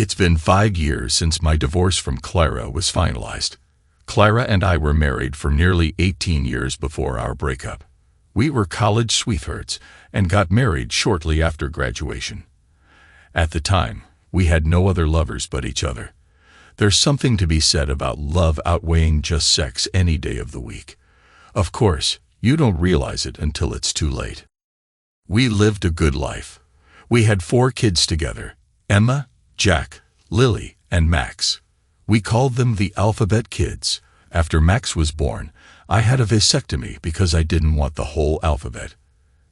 It's been 5 years since my divorce from Clara was finalized. Clara and I were married for nearly 18 years before our breakup. We were college sweethearts and got married shortly after graduation. At the time, we had no other lovers but each other. There's something to be said about love outweighing just sex any day of the week. Of course, you don't realize it until it's too late. We lived a good life. We had 4 kids together: Emma, Jack, Lily, and Max. We called them the Alphabet Kids. After Max was born, I had a vasectomy because I didn't want the whole alphabet.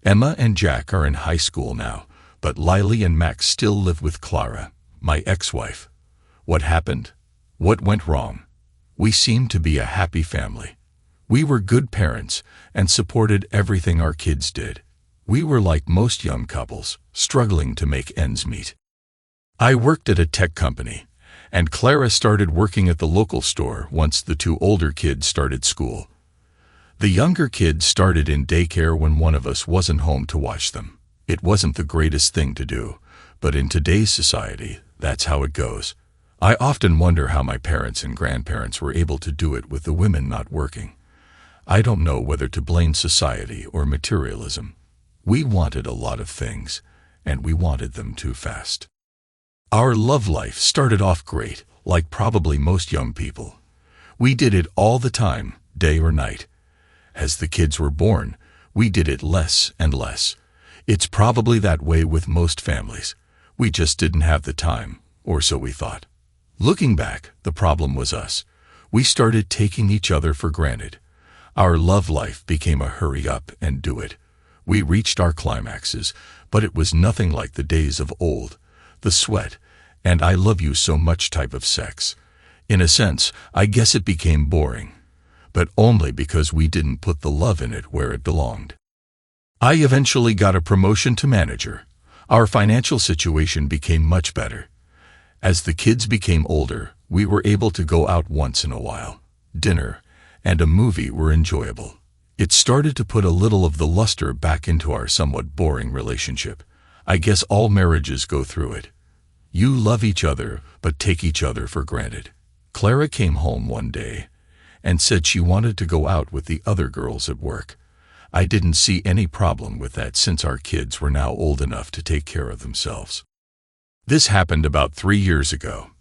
Emma and Jack are in high school now, but Lily and Max still live with Clara, my ex-wife. What happened? What went wrong? We seemed to be a happy family. We were good parents and supported everything our kids did. We were like most young couples, struggling to make ends meet. I worked at a tech company, and Clara started working at the local store once the 2 older kids started school. The younger kids started in daycare when one of us wasn't home to watch them. It wasn't the greatest thing to do, but in today's society, that's how it goes. I often wonder how my parents and grandparents were able to do it with the women not working. I don't know whether to blame society or materialism. We wanted a lot of things, and we wanted them too fast. Our love life started off great, like probably most young people. We did it all the time, day or night. As the kids were born, we did it less and less. It's probably that way with most families. We just didn't have the time, or so we thought. Looking back, the problem was us. We started taking each other for granted. Our love life became a hurry up and do it. We reached our climaxes, but it was nothing like the days of old. The sweat, and I love you so much type of sex. In a sense, I guess it became boring, but only because we didn't put the love in it where it belonged. I eventually got a promotion to manager. Our financial situation became much better. As the kids became older, we were able to go out once in a while. Dinner and a movie were enjoyable. It started to put a little of the luster back into our somewhat boring relationship. I guess all marriages go through it. You love each other, but take each other for granted. Clara came home one day and said she wanted to go out with the other girls at work. I didn't see any problem with that since our kids were now old enough to take care of themselves. This happened about 3 years ago.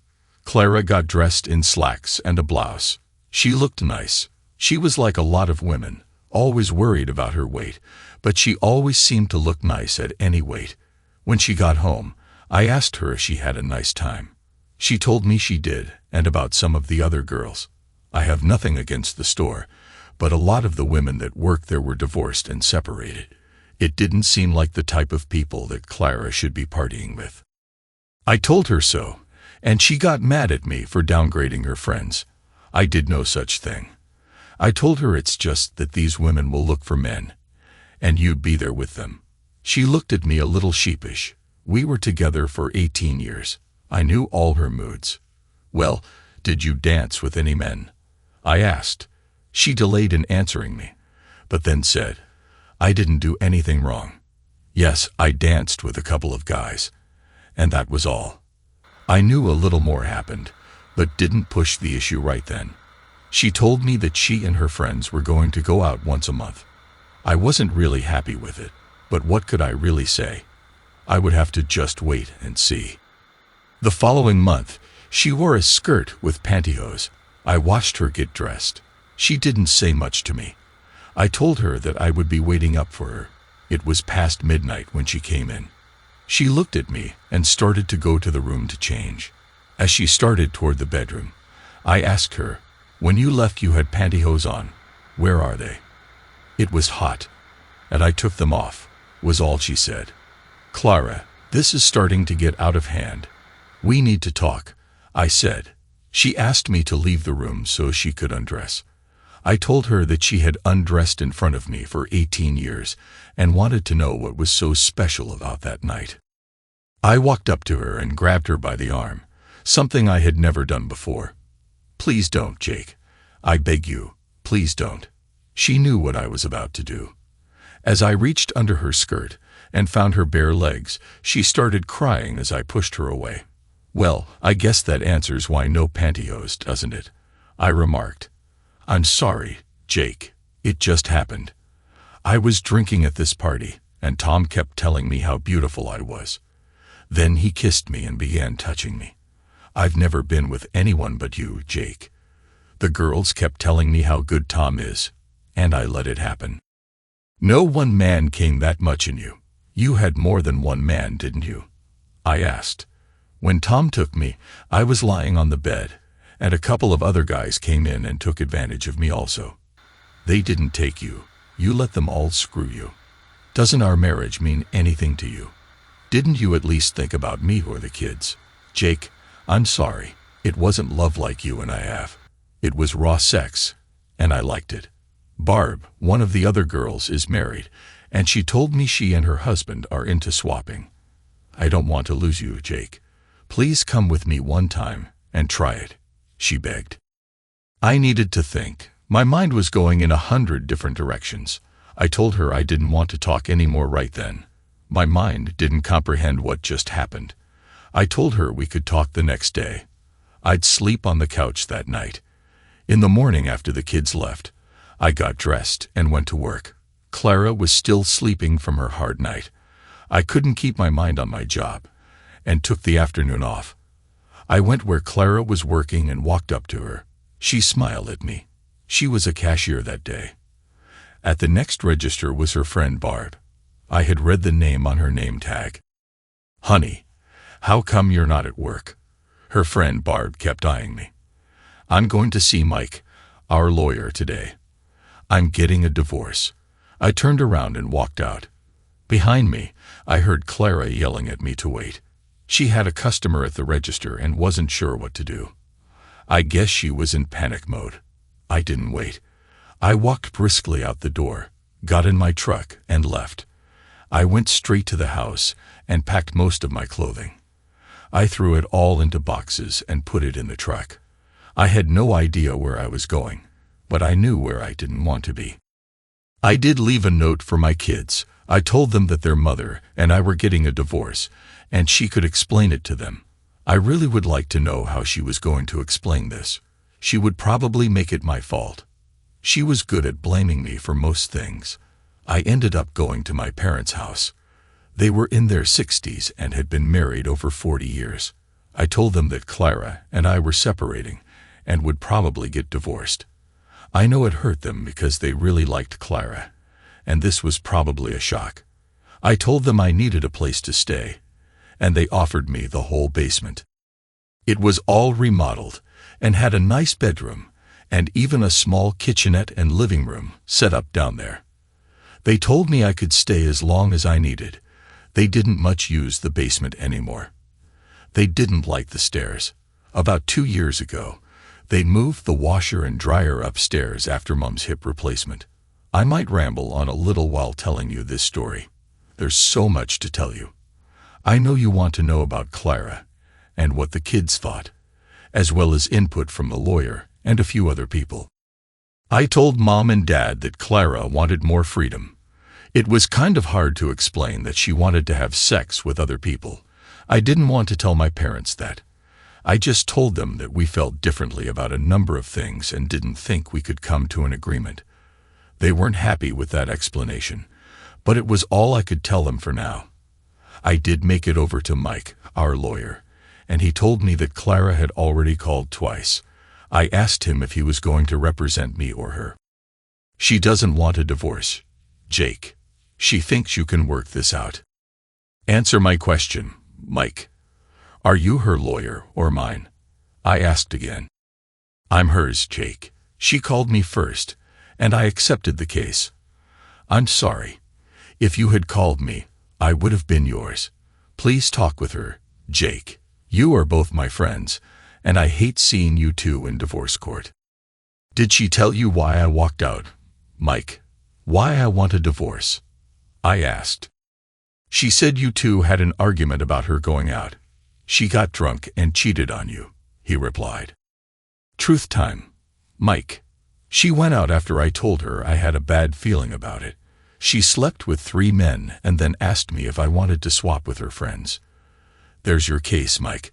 Clara got dressed in slacks and a blouse. She looked nice. She was like a lot of women, always worried about her weight, but she always seemed to look nice at any weight. When she got home, I asked her if she had a nice time. She told me she did, and about some of the other girls. I have nothing against the store, but a lot of the women that worked there were divorced and separated. It didn't seem like the type of people that Clara should be partying with. I told her so, and she got mad at me for downgrading her friends. I did no such thing. I told her it's just that these women will look for men, and you'd be there with them. She looked at me a little sheepish. We were together for 18 years. I knew all her moods. Well, did you dance with any men? I asked. She delayed in answering me, but then said, I didn't do anything wrong. Yes, I danced with a couple of guys, and that was all. I knew a little more happened, but didn't push the issue right then. She told me that she and her friends were going to go out once a month. I wasn't really happy with it, but what could I really say? I would have to just wait and see. The following month, she wore a skirt with pantyhose. I watched her get dressed. She didn't say much to me. I told her that I would be waiting up for her. It was past midnight when she came in. She looked at me and started to go to the room to change. As she started toward the bedroom, I asked her, when you left you had pantyhose on. Where are they? It was hot, and I took them off, was all she said. Clara, this is starting to get out of hand. We need to talk, I said. She asked me to leave the room so she could undress. I told her that she had undressed in front of me for 18 years and wanted to know what was so special about that night. I walked up to her and grabbed her by the arm, something I had never done before. Please don't, Jake. I beg you, please don't. She knew what I was about to do. As I reached under her skirt and found her bare legs, she started crying as I pushed her away. Well, I guess that answers why no pantyhose, doesn't it? I remarked. I'm sorry, Jake. It just happened. I was drinking at this party, and Tom kept telling me how beautiful I was. Then he kissed me and began touching me. I've never been with anyone but you, Jake. The girls kept telling me how good Tom is, and I let it happen. No one man came that much in you. You had more than one man, didn't you? I asked. When Tom took me, I was lying on the bed, and a couple of other guys came in and took advantage of me also. They didn't take you. You let them all screw you. Doesn't our marriage mean anything to you? Didn't you at least think about me or the kids? Jake, I'm sorry. It wasn't love like you and I have. It was raw sex, and I liked it. Barb, one of the other girls, is married, and she told me she and her husband are into swapping. I don't want to lose you, Jake. Please come with me one time and try it, she begged. I needed to think. My mind was going in 100 different directions. I told her I didn't want to talk anymore right then. My mind didn't comprehend what just happened. I told her we could talk the next day. I'd sleep on the couch that night. In the morning after the kids left, I got dressed and went to work. Clara was still sleeping from her hard night. I couldn't keep my mind on my job, and took the afternoon off. I went where Clara was working and walked up to her. She smiled at me. She was a cashier that day. At the next register was her friend Barb. I had read the name on her name tag. Honey, how come you're not at work? Her friend Barb kept eyeing me. I'm going to see Mike, our lawyer, today. I'm getting a divorce. I turned around and walked out. Behind me, I heard Clara yelling at me to wait. She had a customer at the register and wasn't sure what to do. I guess she was in panic mode. I didn't wait. I walked briskly out the door, got in my truck, and left. I went straight to the house and packed most of my clothing. I threw it all into boxes and put it in the truck. I had no idea where I was going, but I knew where I didn't want to be. I did leave a note for my kids. I told them that their mother and I were getting a divorce, and she could explain it to them. I really would like to know how she was going to explain this. She would probably make it my fault. She was good at blaming me for most things. I ended up going to my parents' house. They were in their 60s and had been married over 40 years. I told them that Clara and I were separating and would probably get divorced. I know it hurt them because they really liked Clara, and this was probably a shock. I told them I needed a place to stay, and they offered me the whole basement. It was all remodeled and had a nice bedroom and even a small kitchenette and living room set up down there. They told me I could stay as long as I needed. They didn't much use the basement anymore. They didn't like the stairs. About 2 years ago, they moved the washer and dryer upstairs after Mom's hip replacement. I might ramble on a little while telling you this story. There's so much to tell you. I know you want to know about Clara and what the kids thought, as well as input from the lawyer and a few other people. I told Mom and Dad that Clara wanted more freedom. It was kind of hard to explain that she wanted to have sex with other people. I didn't want to tell my parents that. I just told them that we felt differently about a number of things and didn't think we could come to an agreement. They weren't happy with that explanation, but it was all I could tell them for now. I did make it over to Mike, our lawyer, and he told me that Clara had already called twice. I asked him if he was going to represent me or her. She doesn't want a divorce, Jake. She thinks you can work this out. Answer my question, Mike. Are you her lawyer or mine? I asked again. I'm hers, Jake. She called me first, and I accepted the case. I'm sorry. If you had called me, I would have been yours. Please talk with her, Jake. You are both my friends, and I hate seeing you two in divorce court. Did she tell you why I walked out, Mike? Why I want a divorce? I asked. She said you two had an argument about her going out. She got drunk and cheated on you, he replied. Truth time, Mike. She went out after I told her I had a bad feeling about it. She slept with 3 men and then asked me if I wanted to swap with her friends. There's your case, Mike.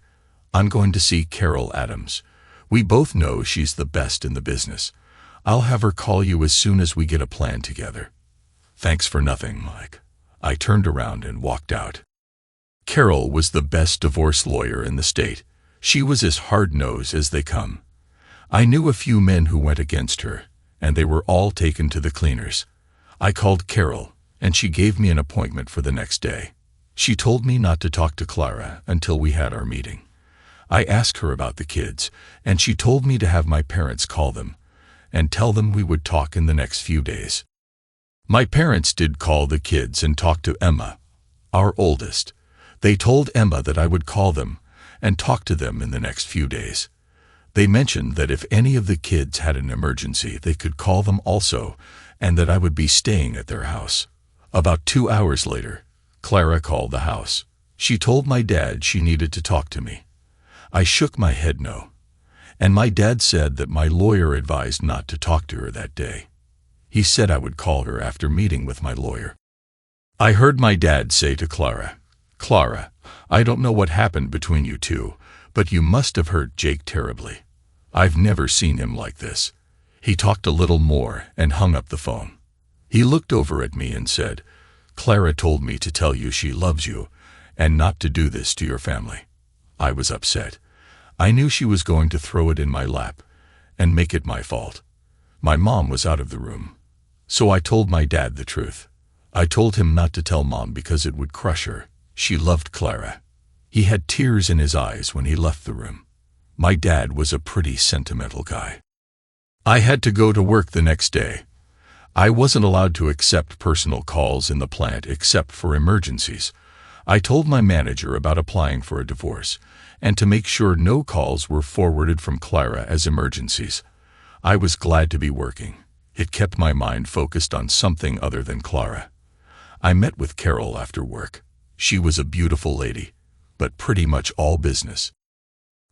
I'm going to see Carol Adams. We both know she's the best in the business. I'll have her call you as soon as we get a plan together." "Thanks for nothing, Mike." I turned around and walked out. Carol was the best divorce lawyer in the state. She was as hard-nosed as they come. I knew a few men who went against her, and they were all taken to the cleaners. I called Carol, and she gave me an appointment for the next day. She told me not to talk to Clara until we had our meeting. I asked her about the kids, and she told me to have my parents call them and tell them we would talk in the next few days. My parents did call the kids and talk to Emma, our oldest. They told Emma that I would call them and talk to them in the next few days. They mentioned that if any of the kids had an emergency, they could call them also, and that I would be staying at their house. About 2 hours later, Clara called the house. She told my dad she needed to talk to me. I shook my head no, and my dad said that my lawyer advised not to talk to her that day. He said I would call her after meeting with my lawyer. I heard my dad say to Clara, "Clara, I don't know what happened between you two, but you must have hurt Jake terribly. I've never seen him like this." He talked a little more and hung up the phone. He looked over at me and said, "Clara told me to tell you she loves you and not to do this to your family." I was upset. I knew she was going to throw it in my lap and make it my fault. My mom was out of the room, so I told my dad the truth. I told him not to tell Mom because it would crush her. She loved Clara. He had tears in his eyes when he left the room. My dad was a pretty sentimental guy. I had to go to work the next day. I wasn't allowed to accept personal calls in the plant except for emergencies. I told my manager about applying for a divorce and to make sure no calls were forwarded from Clara as emergencies. I was glad to be working. It kept my mind focused on something other than Clara. I met with Carol after work. She was a beautiful lady, but pretty much all business.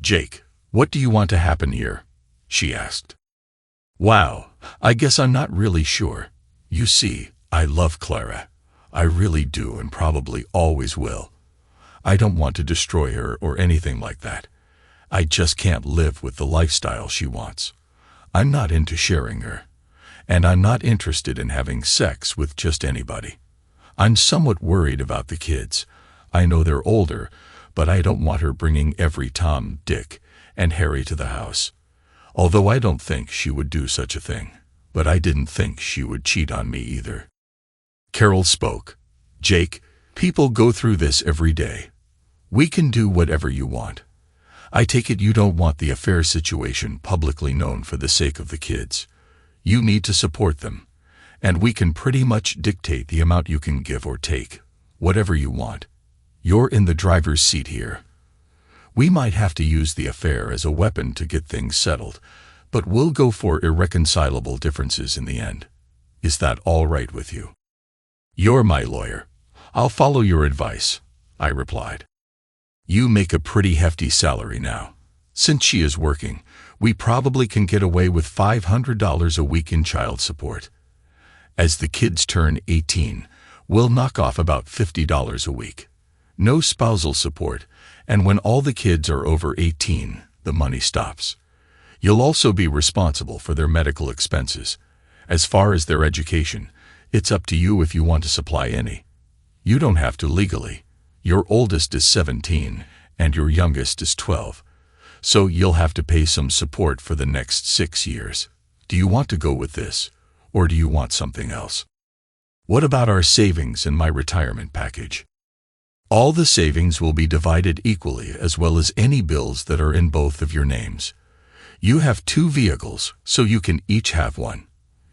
"Jake, what do you want to happen here?" she asked. "Wow, I guess I'm not really sure. You see, I love Clara. I really do and probably always will. I don't want to destroy her or anything like that. I just can't live with the lifestyle she wants. I'm not into sharing her, and I'm not interested in having sex with just anybody. I'm somewhat worried about the kids. I know they're older, but I don't want her bringing every Tom, Dick, and Harry to the house. Although I don't think she would do such a thing, but I didn't think she would cheat on me either." Carol spoke. "Jake, people go through this every day. We can do whatever you want. I take it you don't want the affair situation publicly known for the sake of the kids. You need to support them, and we can pretty much dictate the amount you can give or take, whatever you want. You're in the driver's seat here. We might have to use the affair as a weapon to get things settled, but we'll go for irreconcilable differences in the end. Is that all right with you?" "You're my lawyer. I'll follow your advice," I replied. "You make a pretty hefty salary now. Since she is working, we probably can get away with $500 a week in child support. As the kids turn 18, we'll knock off about $50 a week. No spousal support, and when all the kids are over 18, the money stops. You'll also be responsible for their medical expenses. As far as their education, it's up to you if you want to supply any. You don't have to legally. Your oldest is 17, and your youngest is 12. So you'll have to pay some support for the next 6 years. Do you want to go with this, or do you want something else? What about our savings and my retirement package? All the savings will be divided equally as well as any bills that are in both of your names. You have 2 vehicles, so you can each have one.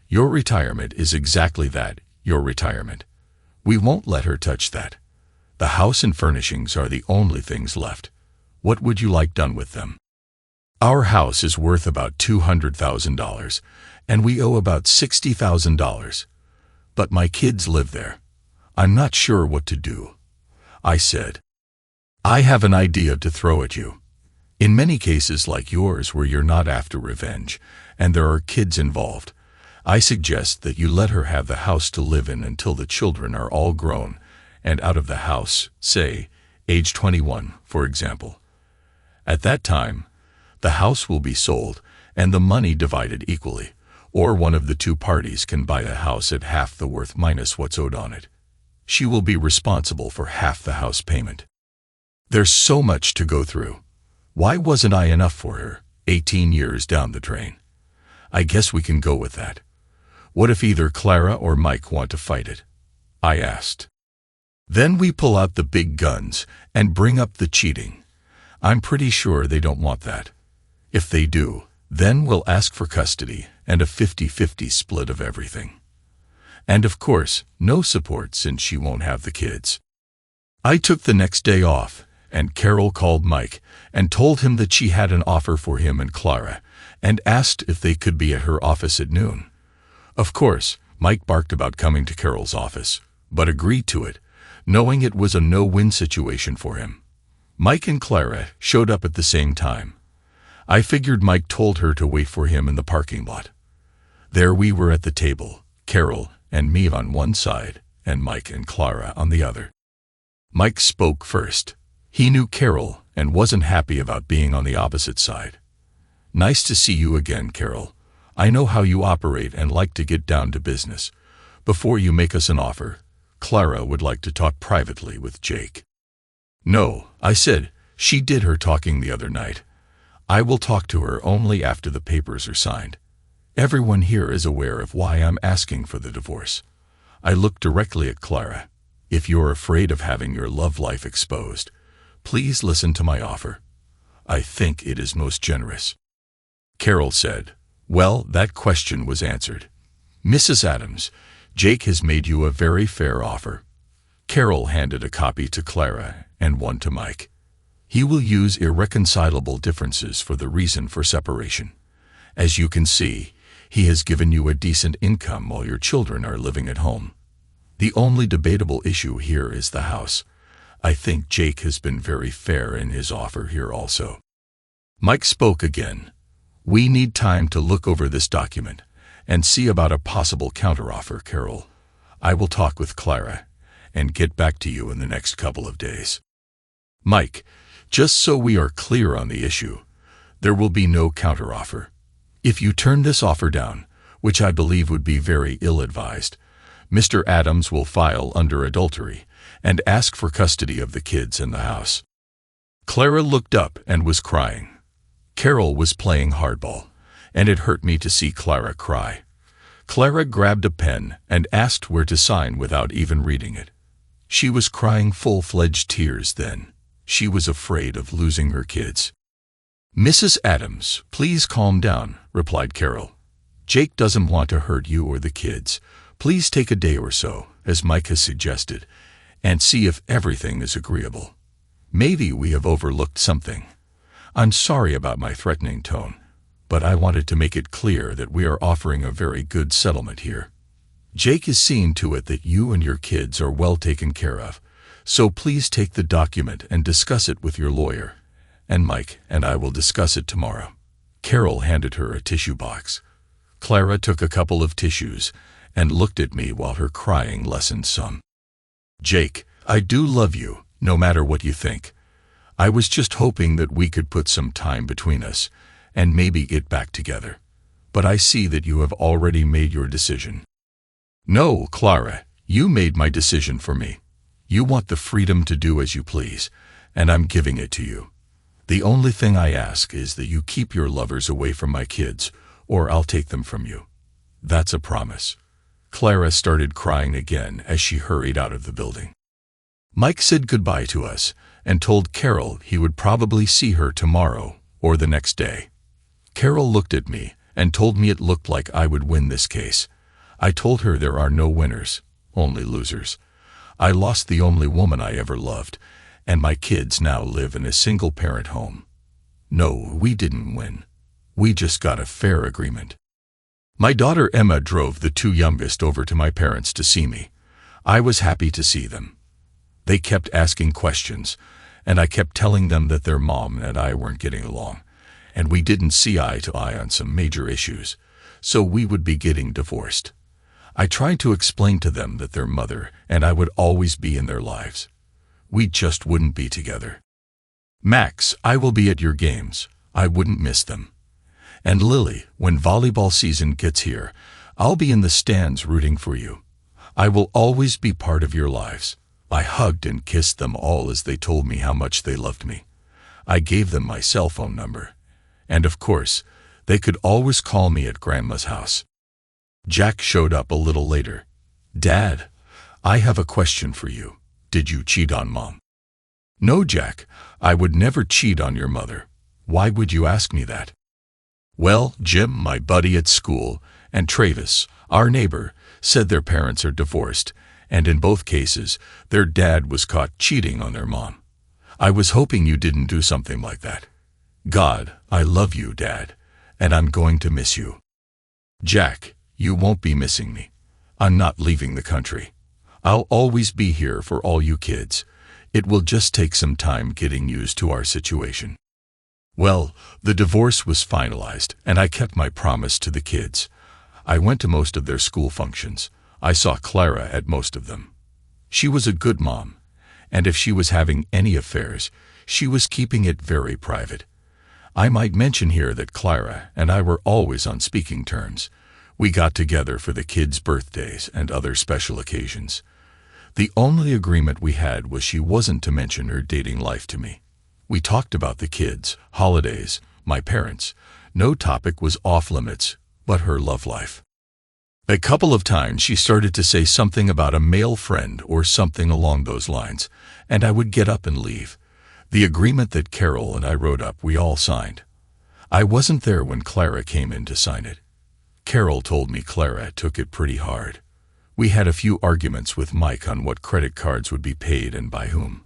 Your retirement is exactly that, your retirement. We won't let her touch that. The house and furnishings are the only things left. What would you like done with them? Our house is worth about $200,000, and we owe about $60,000. But my kids live there. I'm not sure what to do," I said. "I have an idea to throw at you. In many cases like yours where you're not after revenge, and there are kids involved, I suggest that you let her have the house to live in until the children are all grown and out of the house, say, age 21, for example. At that time, the house will be sold and the money divided equally, or one of the two parties can buy the house at half the worth minus what's owed on it. She will be responsible for half the house payment. There's so much to go through. Why wasn't I enough for her, 18 years down the drain? I guess we can go with that. What if either Clara or Mike want to fight it? I asked. Then we pull out the big guns and bring up the cheating. I'm pretty sure they don't want that. If they do, then we'll ask for custody and a 50-50 split of everything. And of course, no support since she won't have the kids. I took the next day off, and Carol called Mike and told him that she had an offer for him and Clara, and asked if they could be at her office at noon. Of course, Mike barked about coming to Carol's office, but agreed to it, knowing it was a no-win situation for him. Mike and Clara showed up at the same time. I figured Mike told her to wait for him in the parking lot. There we were at the table, Carol and me on one side, and Mike and Clara on the other. Mike spoke first. He knew Carol and wasn't happy about being on the opposite side. "Nice to see you again, Carol. I know how you operate and like to get down to business. Before you make us an offer, Clara would like to talk privately with Jake." "No," I said. "She did her talking the other night. I will talk to her only after the papers are signed. Everyone here is aware of why I'm asking for the divorce." I looked directly at Clara. "If you're afraid of having your love life exposed, please listen to my offer. I think it is most generous." Carol said, "Well, that question was answered. Mrs. Adams, Jake has made you a very fair offer." Carol handed a copy to Clara and one to Mike. "He will use irreconcilable differences for the reason for separation. As you can see, he has given you a decent income while your children are living at home. The only debatable issue here is the house. I think Jake has been very fair in his offer here also." Mike spoke again. "We need time to look over this document and see about a possible counteroffer, Carol. I will talk with Clara and get back to you in the next couple of days." "Mike, just so we are clear on the issue, there will be no counteroffer. If you turn this offer down, which I believe would be very ill-advised, Mr. Adams will file under adultery and ask for custody of the kids and the house." Clara looked up and was crying. Carol was playing hardball, and it hurt me to see Clara cry. Clara grabbed a pen and asked where to sign without even reading it. She was crying full-fledged tears then. She was afraid of losing her kids. "Mrs. Adams, please calm down," replied Carol. "Jake doesn't want to hurt you or the kids. Please take a day or so, as Mike has suggested, and see if everything is agreeable. Maybe we have overlooked something. I'm sorry about my threatening tone, but I wanted to make it clear that we are offering a very good settlement here. Jake is seeing to it that you and your kids are well taken care of, so please take the document and discuss it with your lawyer, and Mike and I will discuss it tomorrow." Carol handed her a tissue box. Clara took a couple of tissues and looked at me while her crying lessened some. "Jake, I do love you, no matter what you think. I was just hoping that we could put some time between us and maybe get back together. But I see that you have already made your decision." "No, Clara, you made my decision for me. You want the freedom to do as you please, and I'm giving it to you. The only thing I ask is that you keep your lovers away from my kids, or I'll take them from you. That's a promise." Clara started crying again as she hurried out of the building. Mike said goodbye to us and told Carol he would probably see her tomorrow or the next day. Carol looked at me and told me it looked like I would win this case. I told her there are no winners, only losers. I lost the only woman I ever loved, and my kids now live in a single-parent home. No, we didn't win. We just got a fair agreement. My daughter Emma drove the two youngest over to my parents to see me. I was happy to see them. They kept asking questions, and I kept telling them that their mom and I weren't getting along, and we didn't see eye to eye on some major issues, so we would be getting divorced. I tried to explain to them that their mother and I would always be in their lives. We just wouldn't be together. Max, I will be at your games. I wouldn't miss them. And Lily, when volleyball season gets here, I'll be in the stands rooting for you. I will always be part of your lives. I hugged and kissed them all as they told me how much they loved me. I gave them my cell phone number. And of course, they could always call me at Grandma's house. Jack showed up a little later. Dad, I have a question for you. Did you cheat on Mom? No, Jack, I would never cheat on your mother. Why would you ask me that? Well, Jim, my buddy at school, and Travis, our neighbor, said their parents are divorced, and in both cases, their dad was caught cheating on their mom. I was hoping you didn't do something like that. God, I love you, Dad, and I'm going to miss you. Jack, you won't be missing me. I'm not leaving the country. I'll always be here for all you kids. It will just take some time getting used to our situation. Well, the divorce was finalized, and I kept my promise to the kids. I went to most of their school functions. I saw Clara at most of them. She was a good mom, and if she was having any affairs, she was keeping it very private. I might mention here that Clara and I were always on speaking terms. We got together for the kids' birthdays and other special occasions. The only agreement we had was she wasn't to mention her dating life to me. We talked about the kids, holidays, my parents. No topic was off limits but her love life. A couple of times she started to say something about a male friend or something along those lines, and I would get up and leave. The agreement that Carol and I wrote up we all signed. I wasn't there when Clara came in to sign it. Carol told me Clara took it pretty hard. We had a few arguments with Mike on what credit cards would be paid and by whom.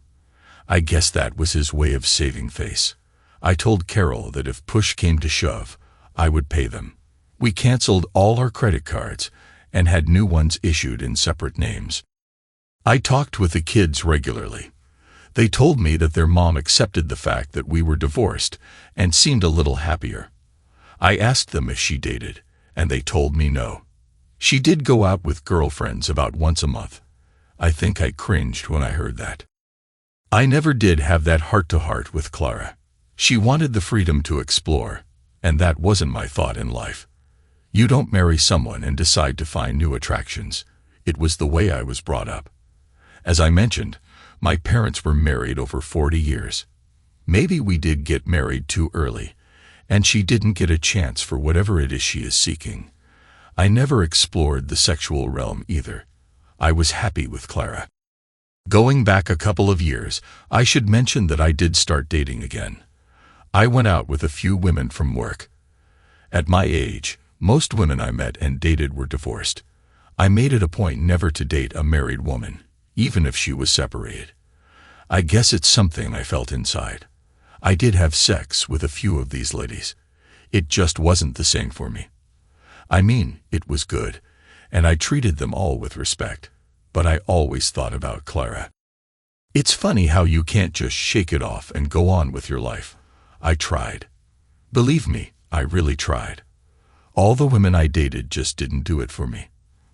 I guess that was his way of saving face. I told Carol that if push came to shove, I would pay them. We canceled all our credit cards and had new ones issued in separate names. I talked with the kids regularly. They told me that their mom accepted the fact that we were divorced and seemed a little happier. I asked them if she dated, and they told me no. She did go out with girlfriends about once a month. I think I cringed when I heard that. I never did have that heart-to-heart with Clara. She wanted the freedom to explore, and that wasn't my thought in life. You don't marry someone and decide to find new attractions. It was the way I was brought up. As I mentioned, my parents were married over 40 years. Maybe we did get married too early, and she didn't get a chance for whatever it is she is seeking. I never explored the sexual realm either. I was happy with Clara. Going back a couple of years, I should mention that I did start dating again. I went out with a few women from work. At my age, most women I met and dated were divorced. I made it a point never to date a married woman, even if she was separated. I guess it's something I felt inside. I did have sex with a few of these ladies. It just wasn't the same for me. I mean, it was good, and I treated them all with respect, but I always thought about Clara. It's funny how you can't just shake it off and go on with your life. I tried. Believe me, I really tried. All the women I dated just didn't do it for me.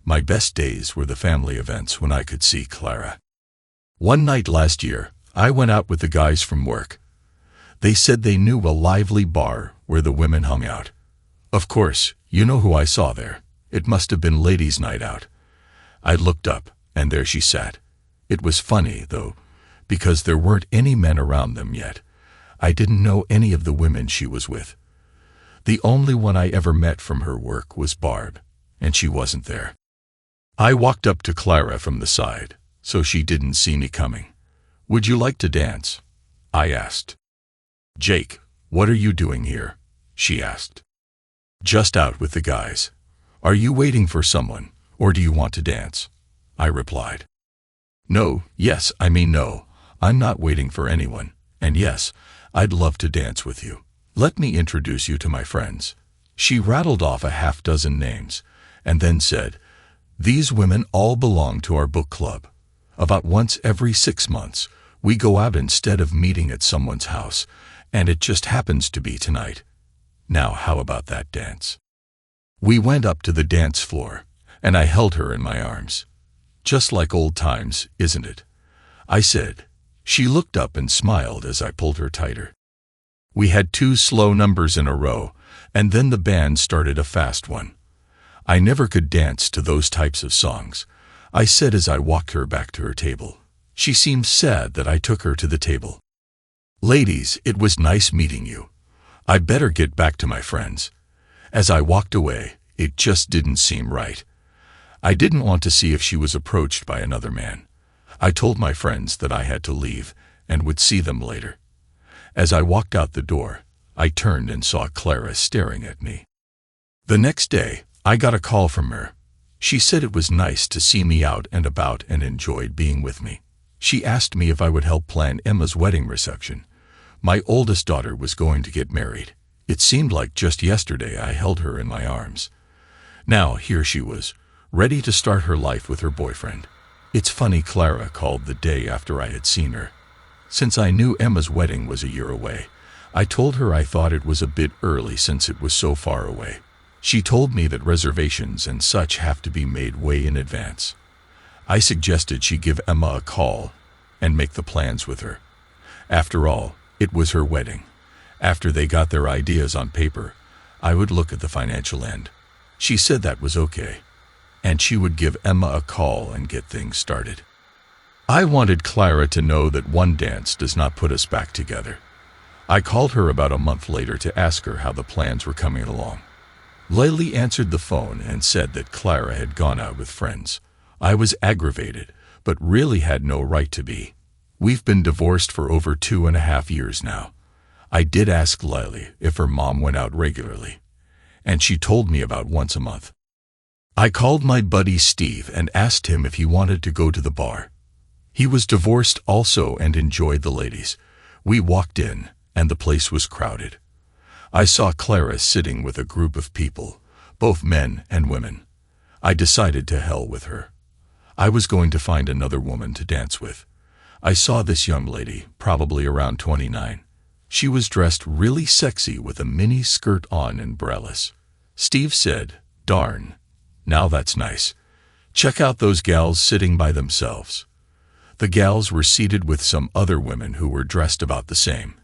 My best days were the family events when I could see Clara. One night last year, I went out with the guys from work. They said they knew a lively bar where the women hung out. Of course, you know who I saw there. It must have been ladies' night out. I looked up, and there she sat. It was funny, though, because there weren't any men around them yet. I didn't know any of the women she was with. The only one I ever met from her work was Barb, and she wasn't there. I walked up to Clara from the side, so she didn't see me coming. "Would you like to dance?" I asked. "Jake, what are you doing here?" she asked. "Just out with the guys. Are you waiting for someone, or do you want to dance?" I replied. No, I'm not waiting for anyone, and yes, I'd love to dance with you. Let me introduce you to my friends." She rattled off a half-dozen names, and then said, "These women all belong to our book club. About once every 6 months, we go out instead of meeting at someone's house, and it just happens to be tonight. Now how about that dance?" We went up to the dance floor, and I held her in my arms. Just like old times, isn't it? I said. She looked up and smiled as I pulled her tighter. We had 2 slow numbers in a row, and then the band started a fast one. I never could dance to those types of songs, I said as I walked her back to her table. She seemed sad that I took her to the table. Ladies, it was nice meeting you. I better get back to my friends. As I walked away, it just didn't seem right. I didn't want to see if she was approached by another man. I told my friends that I had to leave and would see them later. As I walked out the door, I turned and saw Clara staring at me. The next day, I got a call from her. She said it was nice to see me out and about and enjoyed being with me. She asked me if I would help plan Emma's wedding reception. My oldest daughter was going to get married. It seemed like just yesterday I held her in my arms. Now here she was, ready to start her life with her boyfriend. It's funny, Clara called the day after I had seen her. Since I knew Emma's wedding was a year away, I told her I thought it was a bit early since it was so far away. She told me that reservations and such have to be made way in advance. I suggested she give Emma a call and make the plans with her. After all, it was her wedding. After they got their ideas on paper, I would look at the financial end. She said that was okay, and she would give Emma a call and get things started. I wanted Clara to know that one dance does not put us back together. I called her about a month later to ask her how the plans were coming along. Laylee answered the phone and said that Clara had gone out with friends. I was aggravated, but really had no right to be. We've been divorced for over 2.5 years now. I did ask Laylee if her mom went out regularly, and she told me about once a month. I called my buddy Steve and asked him if he wanted to go to the bar. He was divorced also and enjoyed the ladies. We walked in, and the place was crowded. I saw Clara sitting with a group of people, both men and women. I decided to hell with her. I was going to find another woman to dance with. I saw this young lady, probably around 29. She was dressed really sexy with a mini skirt on and braless. Steve said, "Darn, now that's nice. Check out those gals sitting by themselves." The gals were seated with some other women who were dressed about the same.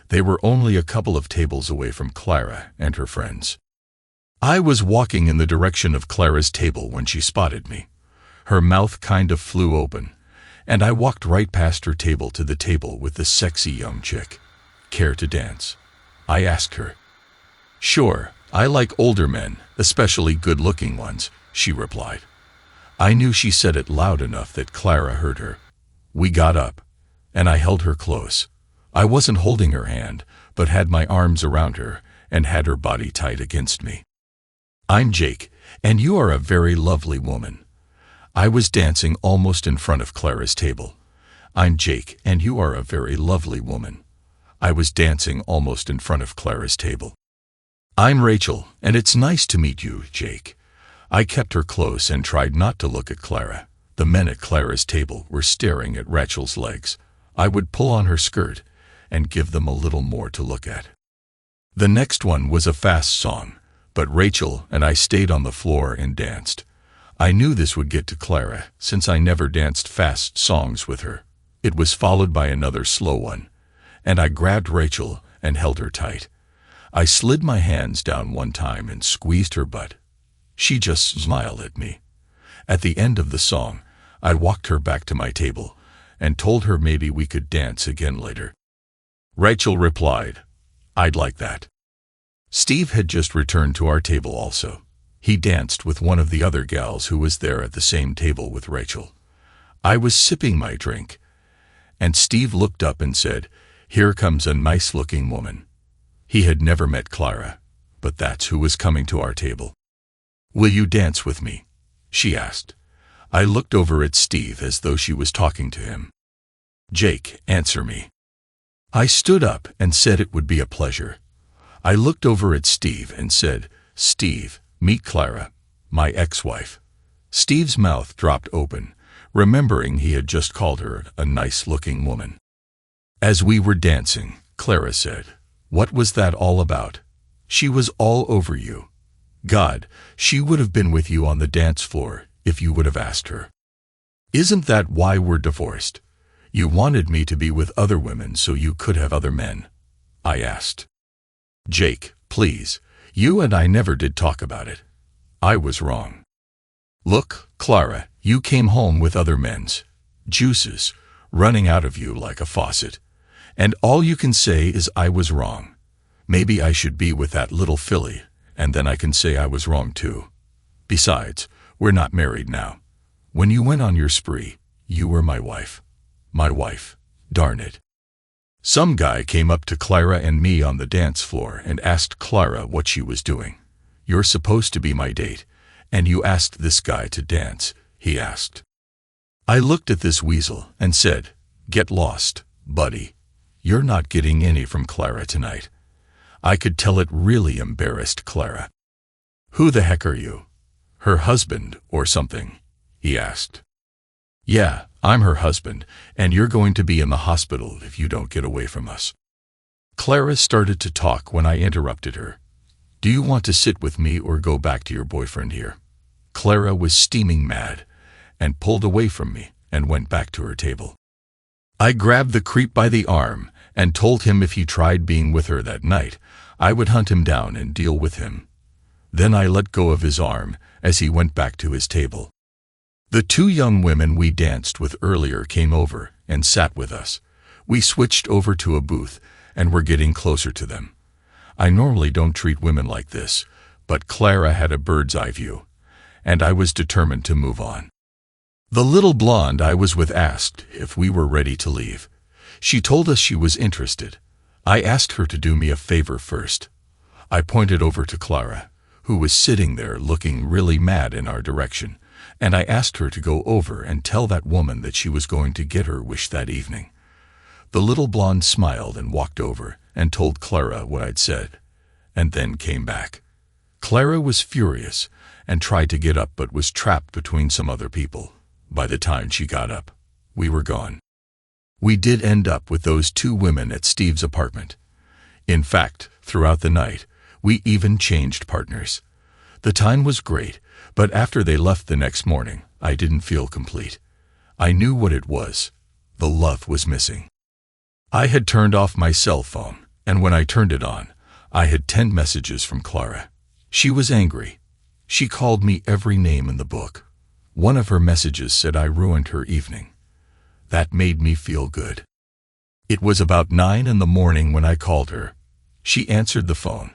They were only a couple of tables away from Clara and her friends. I was walking in the direction of Clara's table when she spotted me. Her mouth kind of flew open, and I walked right past her table to the table with the sexy young chick. "Care to dance?" I asked her. "Sure, I like older men, especially good-looking ones," she replied. I knew she said it loud enough that Clara heard her. We got up, and I held her close. I wasn't holding her hand, but had my arms around her and had her body tight against me. "I'm Jake, and you are a very lovely woman." I was dancing almost in front of Clara's table. "I'm Jake, and you are a very lovely woman." I was dancing almost in front of Clara's table. "I'm Rachel, and it's nice to meet you, Jake." I kept her close and tried not to look at Clara. The men at Clara's table were staring at Rachel's legs. I would pull on her skirt and give them a little more to look at. The next one was a fast song, but Rachel and I stayed on the floor and danced. I knew this would get to Clara, since I never danced fast songs with her. It was followed by another slow one, and I grabbed Rachel and held her tight. I slid my hands down one time and squeezed her butt. She just smiled at me. At the end of the song, I walked her back to my table and told her maybe we could dance again later. Rachel replied, "I'd like that." Steve had just returned to our table also. He danced with one of the other gals who was there at the same table with Rachel. I was sipping my drink, and Steve looked up and said, "Here comes a nice-looking woman." He had never met Clara, but that's who was coming to our table. "Will you dance with me?" she asked. I looked over at Steve as though she was talking to him. "Jake, answer me." I stood up and said it would be a pleasure. I looked over at Steve and said, "Steve, meet Clara, my ex-wife." Steve's mouth dropped open, remembering he had just called her a nice-looking woman. As we were dancing, Clara said, "What was that all about? She was all over you. God, she would have been with you on the dance floor if you would have asked her. Isn't that why we're divorced? You wanted me to be with other women so you could have other men, I asked. Jake, please, you and I never did talk about it. I was wrong. Look, Clara, you came home with other men's juices running out of you like a faucet, and all you can say is I was wrong. Maybe I should be with that little filly, and then I can say I was wrong too. Besides, we're not married now. When you went on your spree, you were my wife. My wife, darn it. Some guy came up to Clara and me on the dance floor and asked Clara what she was doing. You're supposed to be my date, and you asked this guy to dance, he asked. I looked at this weasel and said, get lost, buddy. You're not getting any from Clara tonight. I could tell it really embarrassed Clara. Who the heck are you? Her husband or something? He asked. Yeah, I'm her husband, and you're going to be in the hospital if you don't get away from us. Clara started to talk when I interrupted her. Do you want to sit with me or go back to your boyfriend here? Clara was steaming mad and pulled away from me and went back to her table. I grabbed the creep by the arm and told him if he tried being with her that night, I would hunt him down and deal with him. Then I let go of his arm as he went back to his table. The two young women we danced with earlier came over and sat with us. We switched over to a booth and were getting closer to them. I normally don't treat women like this, but Clara had a bird's eye view, and I was determined to move on. The little blonde I was with asked if we were ready to leave. She told us she was interested. I asked her to do me a favor first. I pointed over to Clara, who was sitting there looking really mad in our direction, and I asked her to go over and tell that woman that she was going to get her wish that evening. The little blonde smiled and walked over and told Clara what I'd said, and then came back. Clara was furious and tried to get up but was trapped between some other people. By the time she got up, we were gone. We did end up with those two women at Steve's apartment. In fact, throughout the night, we even changed partners. The time was great, but after they left the next morning, I didn't feel complete. I knew what it was. The love was missing. I had turned off my cell phone, and when I turned it on, I had 10 messages from Clara. She was angry. She called me every name in the book. One of her messages said I ruined her evening. That made me feel good. It was about 9 in the morning when I called her. She answered the phone,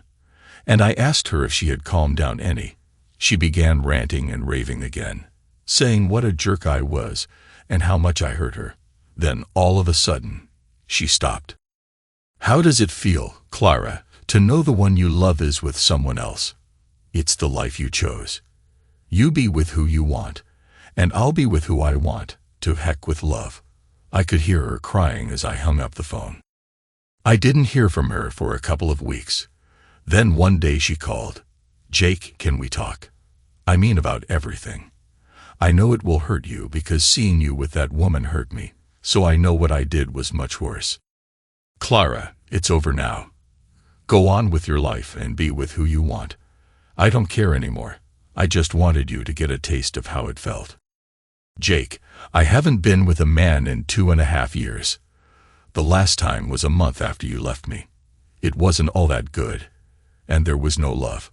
and I asked her if she had calmed down any. She began ranting and raving again, saying what a jerk I was and how much I hurt her. Then, all of a sudden, she stopped. How does it feel, Clara, to know the one you love is with someone else? It's the life you chose. You be with who you want, and I'll be with who I want. To heck with love. I could hear her crying as I hung up the phone. I didn't hear from her for a couple of weeks. Then one day she called. Jake, can we talk? I mean about everything. I know it will hurt you because seeing you with that woman hurt me, so I know what I did was much worse. Clara, it's over now. Go on with your life and be with who you want. I don't care anymore. I just wanted you to get a taste of how it felt. Jake, I haven't been with a man in 2.5 years. The last time was a month after you left me. It wasn't all that good, and there was no love.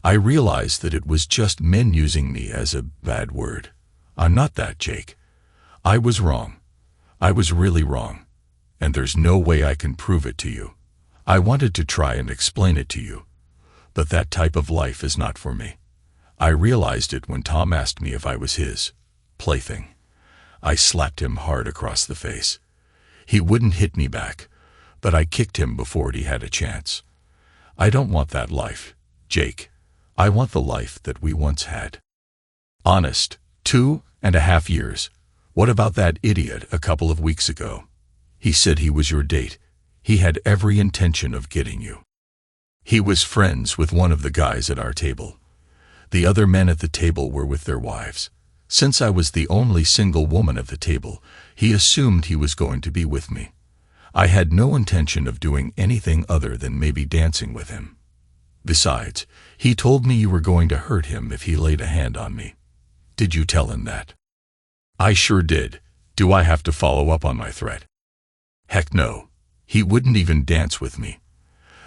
I realized that it was just men using me as a bad word. I'm not that, Jake. I was wrong. I was really wrong, and there's no way I can prove it to you. I wanted to try and explain it to you, but that type of life is not for me. I realized it when Tom asked me if I was his plaything. I slapped him hard across the face. He wouldn't hit me back, but I kicked him before he had a chance. I don't want that life, Jake. I want the life that we once had. Honest, 2.5 years. What about that idiot a couple of weeks ago? He said he was your date. He had every intention of getting you. He was friends with one of the guys at our table. The other men at the table were with their wives. Since I was the only single woman at the table, he assumed he was going to be with me. I had no intention of doing anything other than maybe dancing with him. Besides, he told me you were going to hurt him if he laid a hand on me. Did you tell him that? I sure did. Do I have to follow up on my threat? Heck no. He wouldn't even dance with me.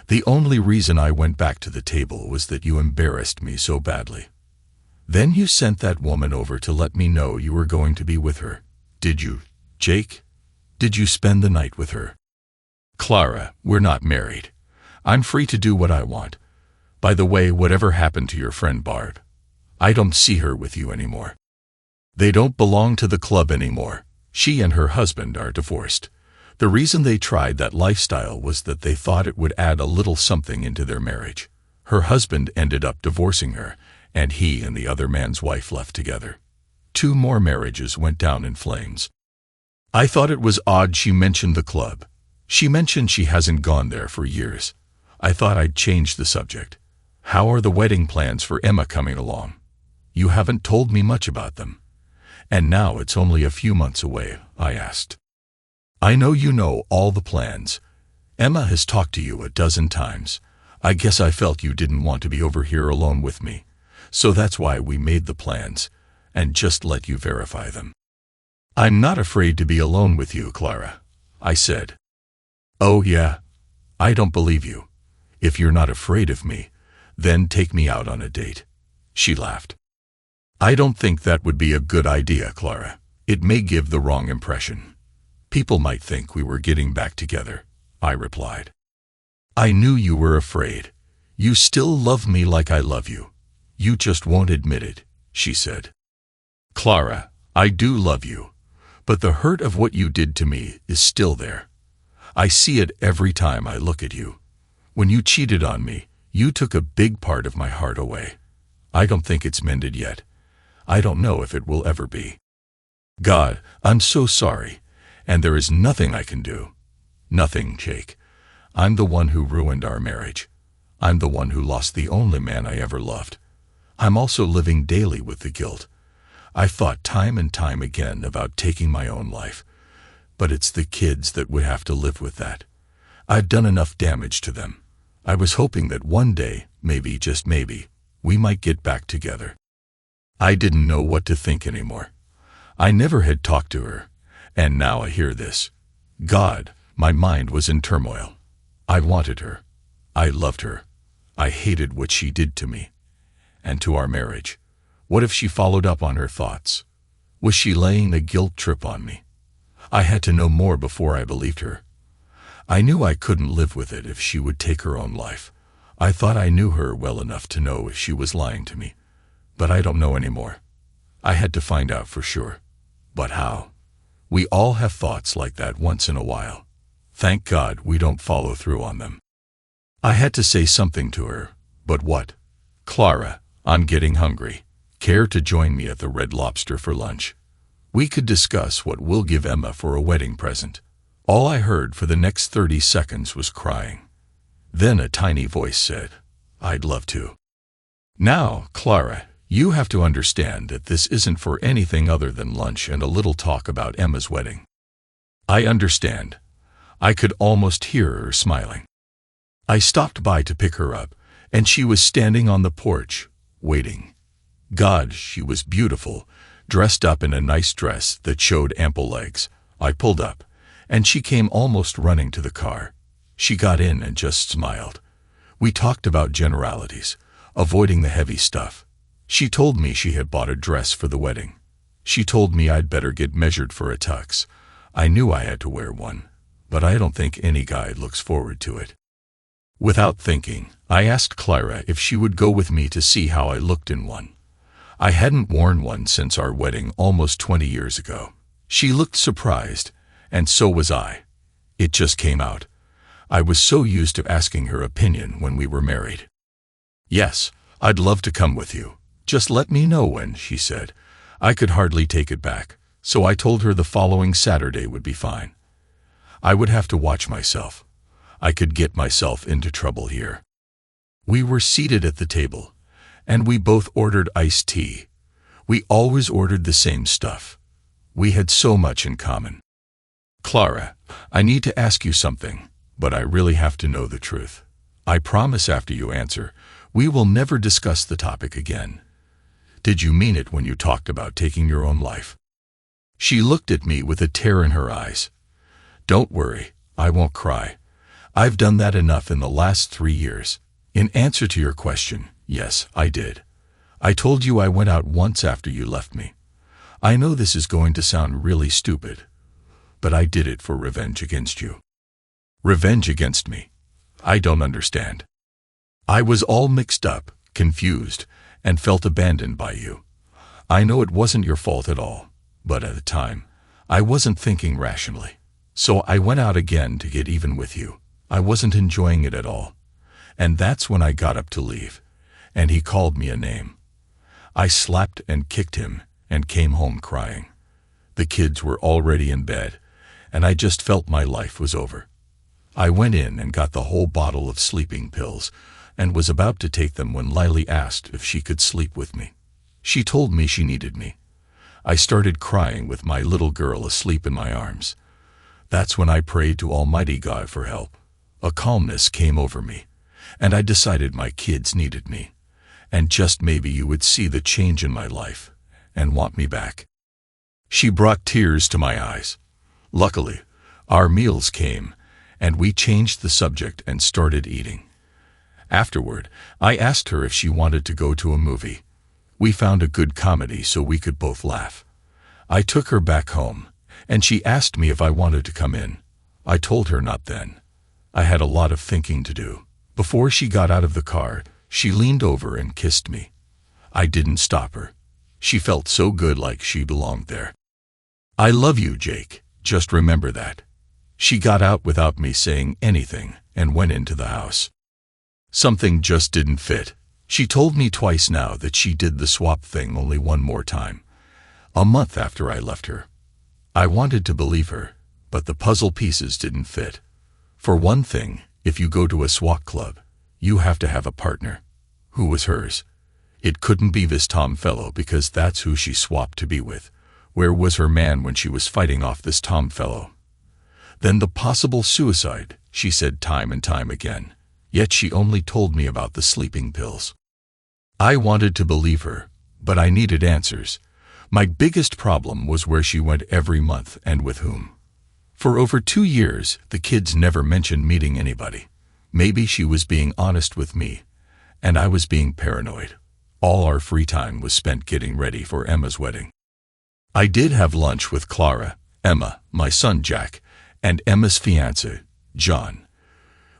The only reason I went back to the table was that you embarrassed me so badly. Then you sent that woman over to let me know you were going to be with her. Did you, Jake? Did you spend the night with her? Clara, we're not married. I'm free to do what I want. By the way, whatever happened to your friend Barb? I don't see her with you anymore. They don't belong to the club anymore. She and her husband are divorced. The reason they tried that lifestyle was that they thought it would add a little something into their marriage. Her husband ended up divorcing her, and he and the other man's wife left together. 2 more marriages went down in flames. I thought it was odd she mentioned the club. She mentioned she hasn't gone there for years. I thought I'd change the subject. How are the wedding plans for Emma coming along? You haven't told me much about them. And now it's only a few months away, I asked. I know you know all the plans. Emma has talked to you a dozen times. I guess I felt you didn't want to be over here alone with me. So that's why we made the plans, and just let you verify them. I'm not afraid to be alone with you, Clara, I said. Oh yeah? I don't believe you. If you're not afraid of me, then take me out on a date. She laughed. I don't think that would be a good idea, Clara. It may give the wrong impression. People might think we were getting back together, I replied. I knew you were afraid. You still love me like I love you. You just won't admit it, she said. Clara, I do love you, but the hurt of what you did to me is still there. I see it every time I look at you. When you cheated on me, you took a big part of my heart away. I don't think it's mended yet. I don't know if it will ever be. God, I'm so sorry, and there is nothing I can do. Nothing, Jake. I'm the one who ruined our marriage. I'm the one who lost the only man I ever loved. I'm also living daily with the guilt. I've thought time and time again about taking my own life, but it's the kids that would have to live with that. I've done enough damage to them. I was hoping that one day, maybe, just maybe, we might get back together. I didn't know what to think anymore. I never had talked to her, and now I hear this. God, my mind was in turmoil. I wanted her. I loved her. I hated what she did to me. And to our marriage. What if she followed up on her thoughts? Was she laying a guilt trip on me? I had to know more before I believed her. I knew I couldn't live with it if she would take her own life. I thought I knew her well enough to know if she was lying to me. But I don't know anymore. I had to find out for sure. But how? We all have thoughts like that once in a while. Thank God we don't follow through on them. I had to say something to her, but what? Clara, I'm getting hungry. Care to join me at the Red Lobster for lunch? We could discuss what we'll give Emma for a wedding present. All I heard for the next 30 seconds was crying. Then a tiny voice said, I'd love to. Now, Clara, you have to understand that this isn't for anything other than lunch and a little talk about Emma's wedding. I understand. I could almost hear her smiling. I stopped by to pick her up, and she was standing on the porch, waiting. God, she was beautiful, dressed up in a nice dress that showed ample legs. I pulled up, and she came almost running to the car. She got in and just smiled. We talked about generalities, avoiding the heavy stuff. She told me she had bought a dress for the wedding. She told me I'd better get measured for a tux. I knew I had to wear one, but I don't think any guy looks forward to it. Without thinking, I asked Clara if she would go with me to see how I looked in one. I hadn't worn one since our wedding almost 20 years ago. She looked surprised, and so was I. It just came out. I was so used to asking her opinion when we were married. Yes, I'd love to come with you. Just let me know when, she said. I could hardly take it back, so I told her the following Saturday would be fine. I would have to watch myself. I could get myself into trouble here. We were seated at the table, and we both ordered iced tea. We always ordered the same stuff. We had so much in common. Clara, I need to ask you something, but I really have to know the truth. I promise after you answer, we will never discuss the topic again. Did you mean it when you talked about taking your own life? She looked at me with a tear in her eyes. Don't worry, I won't cry. I've done that enough in the last 3 years. In answer to your question, yes, I did. I told you I went out once after you left me. I know this is going to sound really stupid, but I did it for revenge against you. Revenge against me? I don't understand. I was all mixed up, confused, and felt abandoned by you. I know it wasn't your fault at all, but at the time, I wasn't thinking rationally. So I went out again to get even with you. I wasn't enjoying it at all. And that's when I got up to leave, and he called me a name. I slapped and kicked him and came home crying. The kids were already in bed, and I just felt my life was over. I went in and got the whole bottle of sleeping pills and was about to take them when Lily asked if she could sleep with me. She told me she needed me. I started crying with my little girl asleep in my arms. That's when I prayed to Almighty God for help. A calmness came over me, and I decided my kids needed me, and just maybe you would see the change in my life and want me back. She brought tears to my eyes. Luckily, our meals came, and we changed the subject and started eating. Afterward, I asked her if she wanted to go to a movie. We found a good comedy so we could both laugh. I took her back home, and she asked me if I wanted to come in. I told her not then. I had a lot of thinking to do. Before she got out of the car, she leaned over and kissed me. I didn't stop her. She felt so good, like she belonged there. I love you, Jake. Just remember that. She got out without me saying anything and went into the house. Something just didn't fit. She told me twice now that she did the swap thing only one more time, a month after I left her. I wanted to believe her, but the puzzle pieces didn't fit. For one thing, if you go to a swap club, you have to have a partner. Who was hers? It couldn't be this Tom fellow because that's who she swapped to be with. Where was her man when she was fighting off this Tom fellow? Then the possible suicide, she said time and time again. Yet she only told me about the sleeping pills. I wanted to believe her, but I needed answers. My biggest problem was where she went every month and with whom. For over 2 years, the kids never mentioned meeting anybody. Maybe she was being honest with me, and I was being paranoid. All our free time was spent getting ready for Emma's wedding. I did have lunch with Clara, Emma, my son Jack, and Emma's fiancé, John.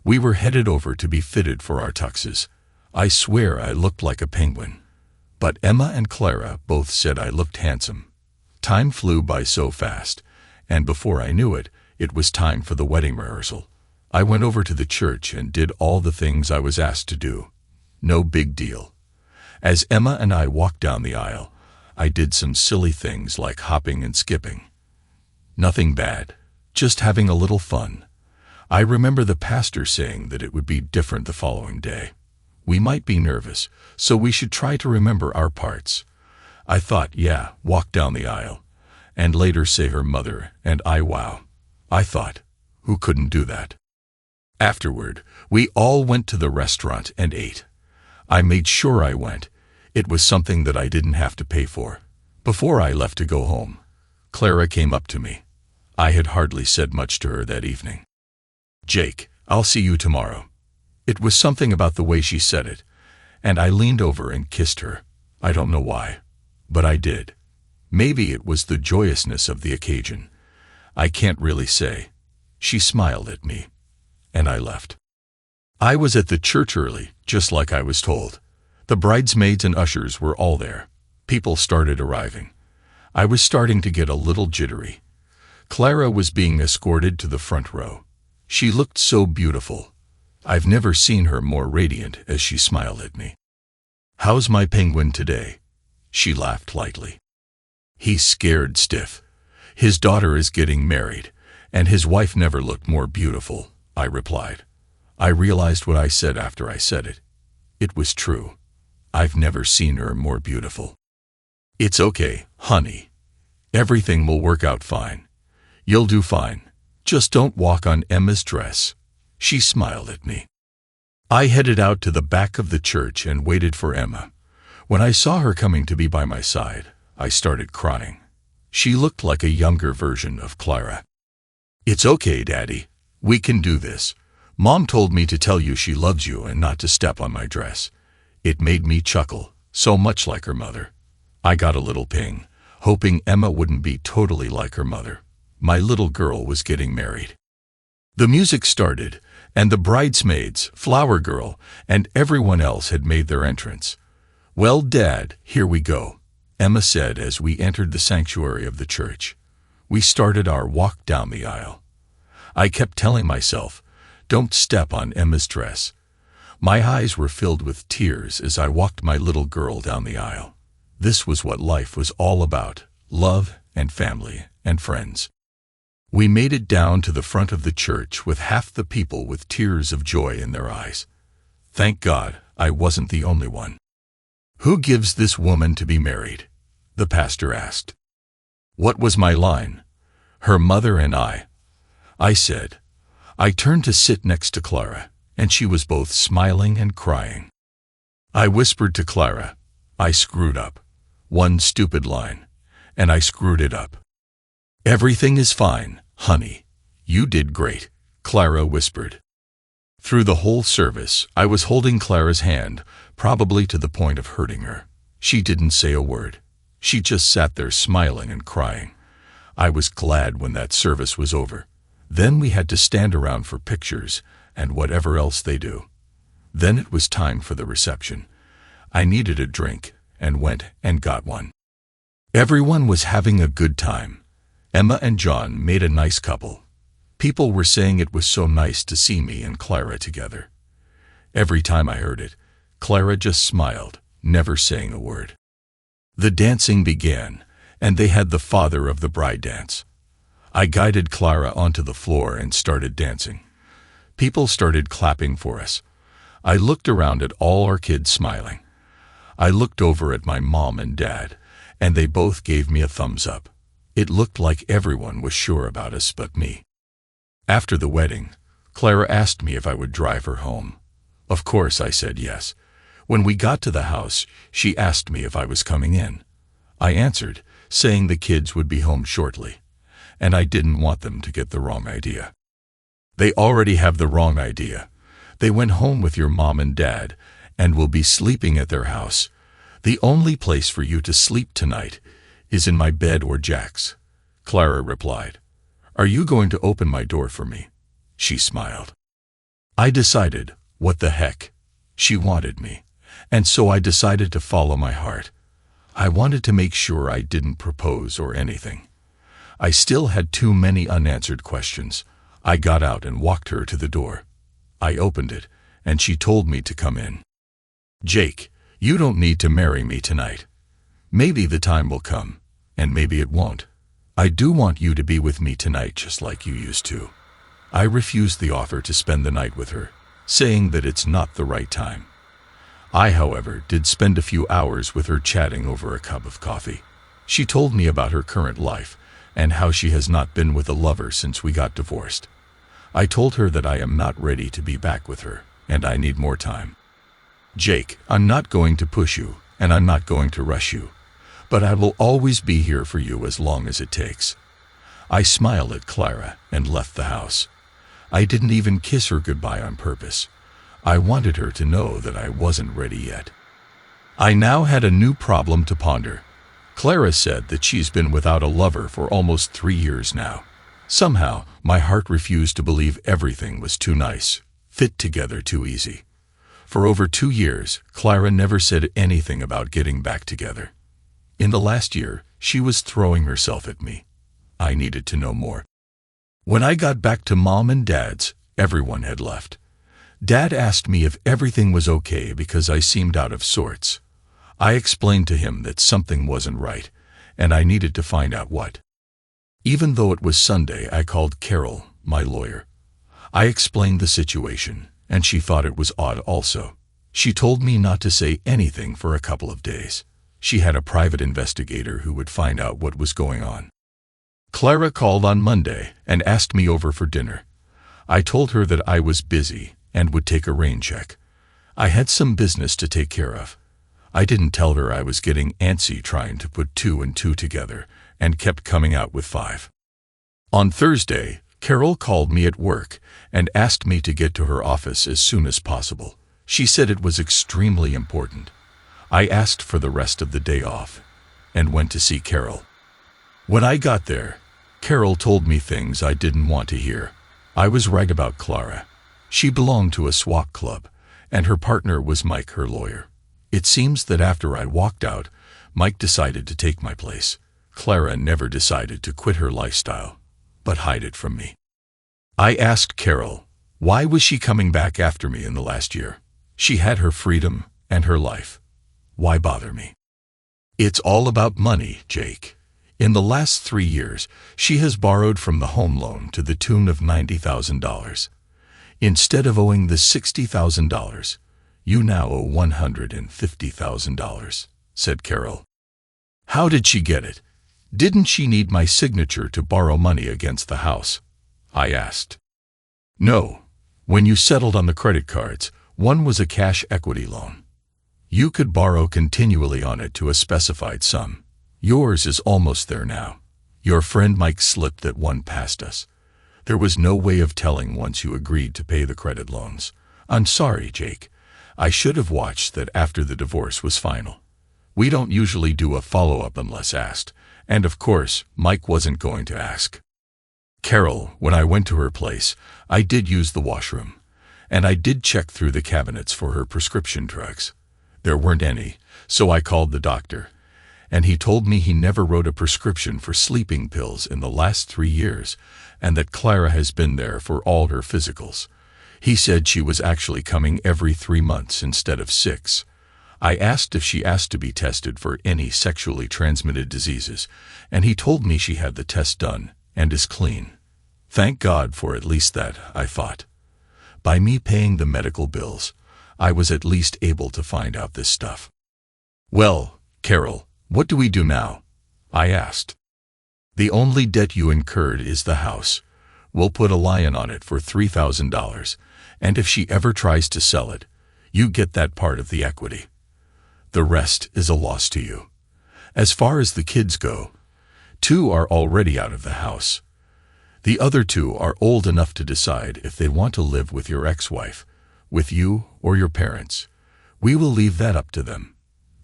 We were headed over to be fitted for our tuxes. I swear I looked like a penguin. But Emma and Clara both said I looked handsome. Time flew by so fast, and before I knew it, it was time for the wedding rehearsal. I went over to the church and did all the things I was asked to do. No big deal. As Emma and I walked down the aisle, I did some silly things like hopping and skipping. Nothing bad, just having a little fun. I remember the pastor saying that it would be different the following day. We might be nervous, so we should try to remember our parts. I thought, yeah, walk down the aisle, and later say her mother, and wow. I thought, who couldn't do that? Afterward, we all went to the restaurant and ate. I made sure I went. It was something that I didn't have to pay for. Before I left to go home, Clara came up to me. I had hardly said much to her that evening. Jake, I'll see you tomorrow. It was something about the way she said it, and I leaned over and kissed her. I don't know why, but I did. Maybe it was the joyousness of the occasion. I can't really say. She smiled at me, and I left. I was at the church early, just like I was told. The bridesmaids and ushers were all there. People started arriving. I was starting to get a little jittery. Clara was being escorted to the front row. She looked so beautiful. I've never seen her more radiant as she smiled at me. How's my penguin today? She laughed lightly. He's scared stiff. His daughter is getting married, and his wife never looked more beautiful, I replied. I realized what I said after I said it. It was true. I've never seen her more beautiful. It's okay, honey. Everything will work out fine. You'll do fine. Just don't walk on Emma's dress. She smiled at me. I headed out to the back of the church and waited for Emma. When I saw her coming to be by my side, I started crying. She looked like a younger version of Clara. "It's okay, Daddy. We can do this. Mom told me to tell you she loves you and not to step on my dress." It made me chuckle, so much like her mother. I got a little ping, hoping Emma wouldn't be totally like her mother. My little girl was getting married. The music started, and the bridesmaids, flower girl, and everyone else had made their entrance. "Well, Dad, here we go," Emma said as we entered the sanctuary of the church. We started our walk down the aisle. I kept telling myself, "Don't step on Emma's dress." My eyes were filled with tears as I walked my little girl down the aisle. This was what life was all about: love and family and friends. We made it down to the front of the church with half the people with tears of joy in their eyes. Thank God I wasn't the only one. "Who gives this woman to be married?" the pastor asked. What was my line? "Her mother and I." I said. I turned to sit next to Clara, and she was both smiling and crying. I whispered to Clara, "I screwed up. One stupid line, and I screwed it up." "Everything is fine, honey. You did great," Clara whispered. Through the whole service, I was holding Clara's hand, probably to the point of hurting her. She didn't say a word. She just sat there smiling and crying. I was glad when that service was over. Then we had to stand around for pictures and whatever else they do. Then it was time for the reception. I needed a drink and went and got one. Everyone was having a good time. Emma and John made a nice couple. People were saying it was so nice to see me and Clara together. Every time I heard it, Clara just smiled, never saying a word. The dancing began, and they had the father of the bride dance. I guided Clara onto the floor and started dancing. People started clapping for us. I looked around at all our kids smiling. I looked over at my mom and dad, and they both gave me a thumbs up. It looked like everyone was sure about us but me. After the wedding, Clara asked me if I would drive her home. Of course I said yes. When we got to the house, she asked me if I was coming in. I answered, saying the kids would be home shortly, and I didn't want them to get the wrong idea. "They already have the wrong idea. They went home with your mom and dad, and will be sleeping at their house. The only place for you to sleep tonight is in my bed or Jack's," Clara replied. "Are you going to open my door for me?" She smiled. I decided, what the heck? She wanted me, and so I decided to follow my heart. I wanted to make sure I didn't propose or anything. I still had too many unanswered questions. I got out and walked her to the door. I opened it, and she told me to come in. "Jake, you don't need to marry me tonight. Maybe the time will come, and maybe it won't. I do want you to be with me tonight just like you used to." I refused the offer to spend the night with her, saying that it's not the right time. I, however, did spend a few hours with her chatting over a cup of coffee. She told me about her current life and how she has not been with a lover since we got divorced. I told her that I am not ready to be back with her, and I need more time. "Jake, I'm not going to push you, and I'm not going to rush you, but I will always be here for you as long as it takes." I smiled at Clara and left the house. I didn't even kiss her goodbye on purpose. I wanted her to know that I wasn't ready yet. I now had a new problem to ponder. Clara said that she's been without a lover for almost 3 years now. Somehow, my heart refused to believe everything was too nice, fit together too easy. For over 2 years, Clara never said anything about getting back together. In the last year, she was throwing herself at me. I needed to know more. When I got back to Mom and Dad's, everyone had left. Dad asked me if everything was okay because I seemed out of sorts. I explained to him that something wasn't right, and I needed to find out what. Even though it was Sunday, I called Carol, my lawyer. I explained the situation, and she thought it was odd also. She told me not to say anything for a couple of days. She had a private investigator who would find out what was going on. Clara called on Monday and asked me over for dinner. I told her that I was busy and would take a rain check. I had some business to take care of. I didn't tell her I was getting antsy trying to put 2 and 2 together and kept coming out with 5. On Thursday, Carol called me at work and asked me to get to her office as soon as possible. She said it was extremely important. I asked for the rest of the day off and went to see Carol. When I got there, Carol told me things I didn't want to hear. I was right about Clara. She belonged to a swap club, and her partner was Mike, her lawyer. It seems that after I walked out, Mike decided to take my place. Clara never decided to quit her lifestyle, but hide it from me. I asked Carol, why was she coming back after me in the last year? She had her freedom and her life. Why bother me? It's all about money, Jake. In the last 3 years, she has borrowed from the home loan to the tune of $90,000. Instead of owing the $60,000, you now owe $150,000, said Carol. How did she get it? Didn't she need my signature to borrow money against the house? I asked. No. When you settled on the credit cards, one was a cash equity loan. You could borrow continually on it to a specified sum. Yours is almost there now. Your friend Mike slipped that one past us. There was no way of telling once you agreed to pay the credit loans. I'm sorry, Jake. I should have watched that after the divorce was final. We don't usually do a follow-up unless asked, and of course, Mike wasn't going to ask. Carol, when I went to her place, I did use the washroom, and I did check through the cabinets for her prescription drugs. There weren't any, so I called the doctor, and he told me he never wrote a prescription for sleeping pills in the last 3 years, and that Clara has been there for all her physicals. He said she was actually coming every 3 months instead of 6. I asked if she asked to be tested for any sexually transmitted diseases, and he told me she had the test done and is clean. Thank God for at least that, I thought. By me paying the medical bills, I was at least able to find out this stuff. Well, Carol, what do we do now? I asked. The only debt you incurred is the house. We'll put a lion on it for $3,000, and if she ever tries to sell it, you get that part of the equity. The rest is a loss to you. As far as the kids go, 2 are already out of the house. The other 2 are old enough to decide if they want to live with your ex-wife, with you, or your parents. We will leave that up to them.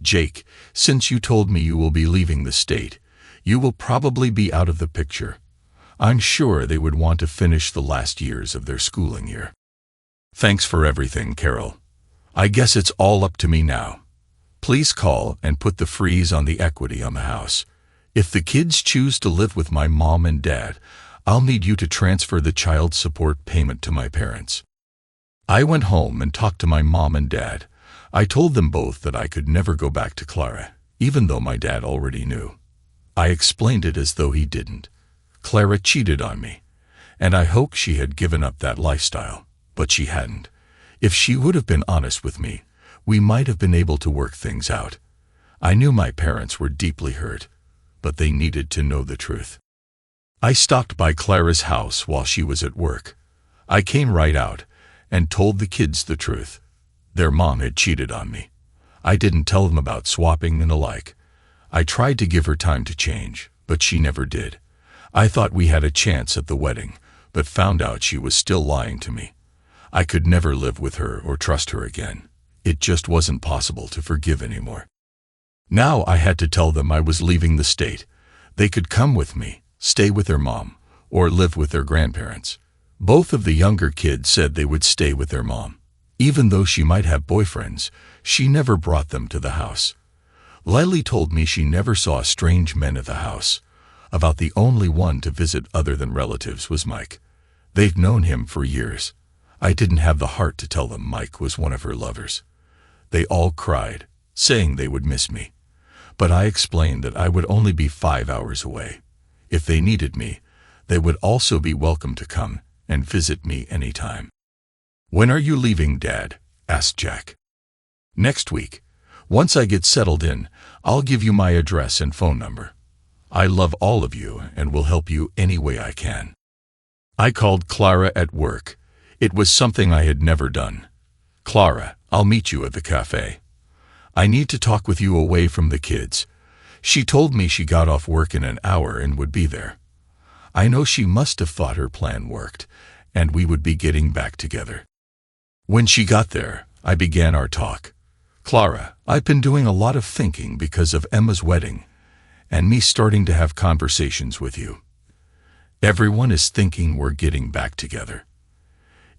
Jake, since you told me you will be leaving the state, you will probably be out of the picture. I'm sure they would want to finish the last years of their schooling year. Thanks for everything, Carol. I guess it's all up to me now. Please call and put the freeze on the equity on the house. If the kids choose to live with my mom and dad, I'll need you to transfer the child support payment to my parents. I went home and talked to my mom and dad. I told them both that I could never go back to Clara, even though my dad already knew. I explained it as though he didn't. Clara cheated on me, and I hoped she had given up that lifestyle, but she hadn't. If she would have been honest with me, we might have been able to work things out. I knew my parents were deeply hurt, but they needed to know the truth. I stopped by Clara's house while she was at work. I came right out and told the kids the truth. Their mom had cheated on me. I didn't tell them about swapping and the like. I tried to give her time to change, but she never did. I thought we had a chance at the wedding, but found out she was still lying to me. I could never live with her or trust her again. It just wasn't possible to forgive anymore. Now I had to tell them I was leaving the state. They could come with me, stay with their mom, or live with their grandparents. Both of the younger kids said they would stay with their mom. Even though she might have boyfriends, she never brought them to the house. Lily told me she never saw strange men at the house. About the only one to visit other than relatives was Mike. They'd known him for years. I didn't have the heart to tell them Mike was one of her lovers. They all cried, saying they would miss me. But I explained that I would only be 5 hours away. If they needed me, they would also be welcome to come and visit me anytime. When are you leaving, Dad? Asked Jack. Next week. Once I get settled in, I'll give you my address and phone number. I love all of you and will help you any way I can. I called Clara at work. It was something I had never done. Clara, I'll meet you at the cafe. I need to talk with you away from the kids. She told me she got off work in an hour and would be there. I know she must have thought her plan worked, and we would be getting back together. When she got there, I began our talk. Clara, I've been doing a lot of thinking because of Emma's wedding, and me starting to have conversations with you. Everyone is thinking we're getting back together.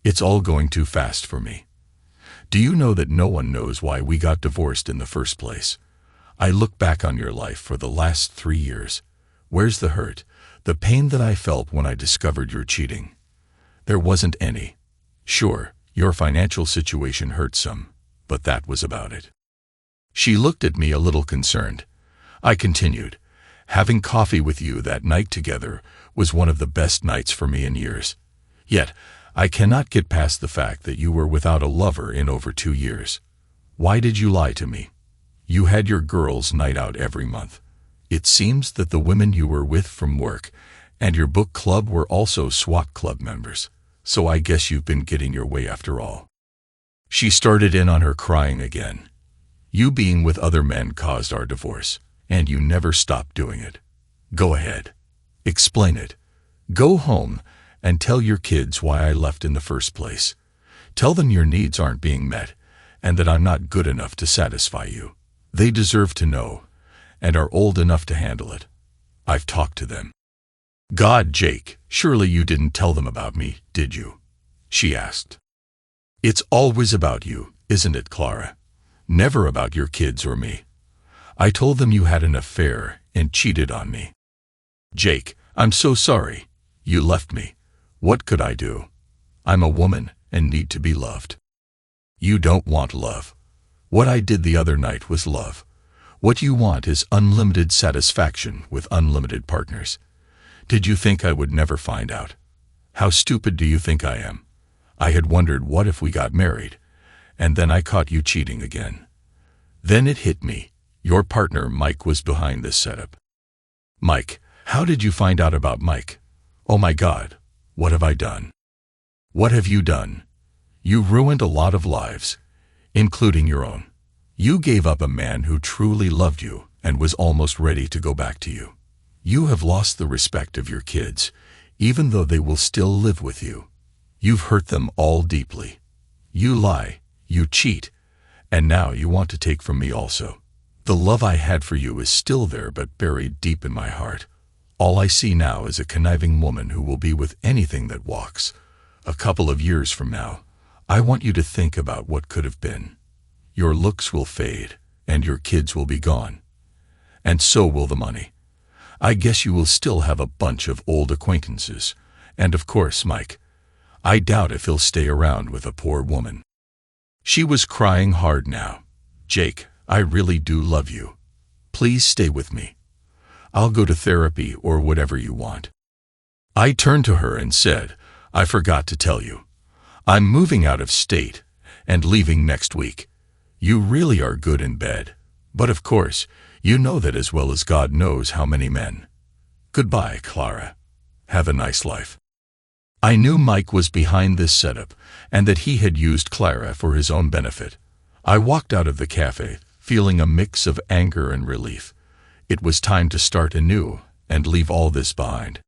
It's all going too fast for me. Do you know that no one knows why we got divorced in the first place? I look back on your life for the last 3 years. Where's the hurt, the pain that I felt when I discovered your cheating? There wasn't any. Sure, your financial situation hurt some, but that was about it. She looked at me a little concerned. I continued, having coffee with you that night together was one of the best nights for me in years. Yet, I cannot get past the fact that you were without a lover in over 2 years. Why did you lie to me? You had your girls' night out every month. It seems that the women you were with from work and your book club were also SWAT club members, so I guess you've been getting your way after all. She started in on her crying again. You being with other men caused our divorce, and you never stopped doing it. Go ahead. Explain it. Go home and tell your kids why I left in the first place. Tell them your needs aren't being met, and that I'm not good enough to satisfy you. They deserve to know, and are old enough to handle it. I've talked to them. God, Jake, surely you didn't tell them about me, did you? She asked. It's always about you, isn't it, Clara? Never about your kids or me. I told them you had an affair and cheated on me. Jake, I'm so sorry. You left me. What could I do? I'm a woman and need to be loved. You don't want love. What I did the other night was love. What you want is unlimited satisfaction with unlimited partners. Did you think I would never find out? How stupid do you think I am? I had wondered what if we got married, and then I caught you cheating again. Then it hit me. Your partner, Mike, was behind this setup. Mike, how did you find out about Mike? Oh my God, what have I done? What have you done? You ruined a lot of lives, including your own. You gave up a man who truly loved you and was almost ready to go back to you. You have lost the respect of your kids, even though they will still live with you. You've hurt them all deeply. You lie, you cheat, and now you want to take from me also. The love I had for you is still there but buried deep in my heart. All I see now is a conniving woman who will be with anything that walks. A couple of years from now, I want you to think about what could have been. Your looks will fade, and your kids will be gone. And so will the money. I guess you will still have a bunch of old acquaintances. And of course, Mike. I doubt if he'll stay around with a poor woman. She was crying hard now. Jake, I really do love you. Please stay with me. I'll go to therapy or whatever you want. I turned to her and said, I forgot to tell you. I'm moving out of state and leaving next week. You really are good in bed. But of course, you know that as well as God knows how many men. Goodbye, Clara. Have a nice life. I knew Mike was behind this setup and that he had used Clara for his own benefit. I walked out of the cafe, feeling a mix of anger and relief. It was time to start anew and leave all this behind.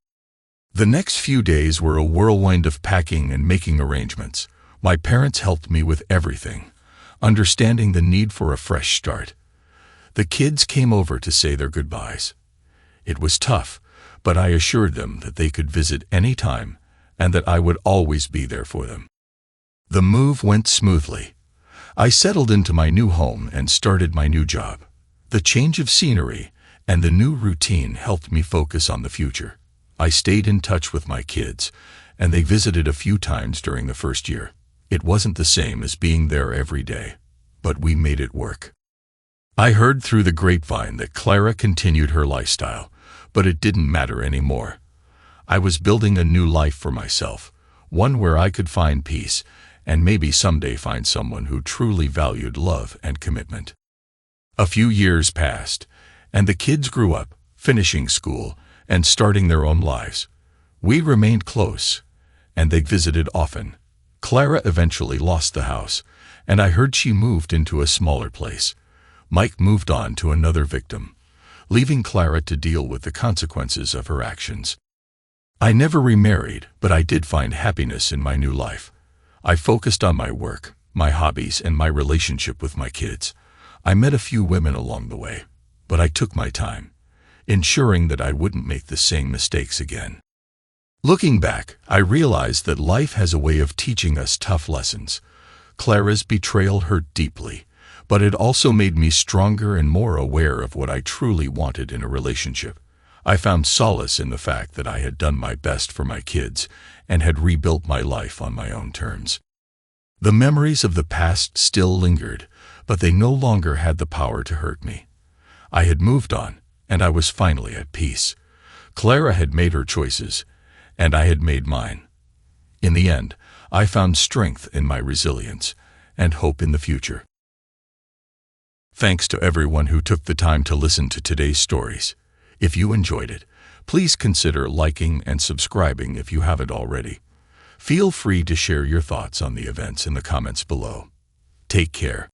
The next few days were a whirlwind of packing and making arrangements. My parents helped me with everything, understanding the need for a fresh start. The kids came over to say their goodbyes. It was tough, but I assured them that they could visit any time and that I would always be there for them. The move went smoothly. I settled into my new home and started my new job. The change of scenery and the new routine helped me focus on the future. I stayed in touch with my kids, and they visited a few times during the first year. It wasn't the same as being there every day, but we made it work. I heard through the grapevine that Clara continued her lifestyle, but it didn't matter anymore. I was building a new life for myself, one where I could find peace and maybe someday find someone who truly valued love and commitment. A few years passed, and the kids grew up, finishing school and starting their own lives. We remained close, and they visited often. Clara eventually lost the house, and I heard she moved into a smaller place. Mike moved on to another victim. leaving Clara to deal with the consequences of her actions. I never remarried, but I did find happiness in my new life. I focused on my work, my hobbies, and my relationship with my kids. I met a few women along the way, but I took my time, ensuring that I wouldn't make the same mistakes again. Looking back, I realized that life has a way of teaching us tough lessons. Clara's betrayal hurt deeply, but it also made me stronger and more aware of what I truly wanted in a relationship. I found solace in the fact that I had done my best for my kids and had rebuilt my life on my own terms. The memories of the past still lingered, but they no longer had the power to hurt me. I had moved on, and I was finally at peace. Clara had made her choices, and I had made mine. In the end, I found strength in my resilience and hope in the future. Thanks to everyone who took the time to listen to today's stories. If you enjoyed it, please consider liking and subscribing if you haven't already. Feel free to share your thoughts on the events in the comments below. Take care.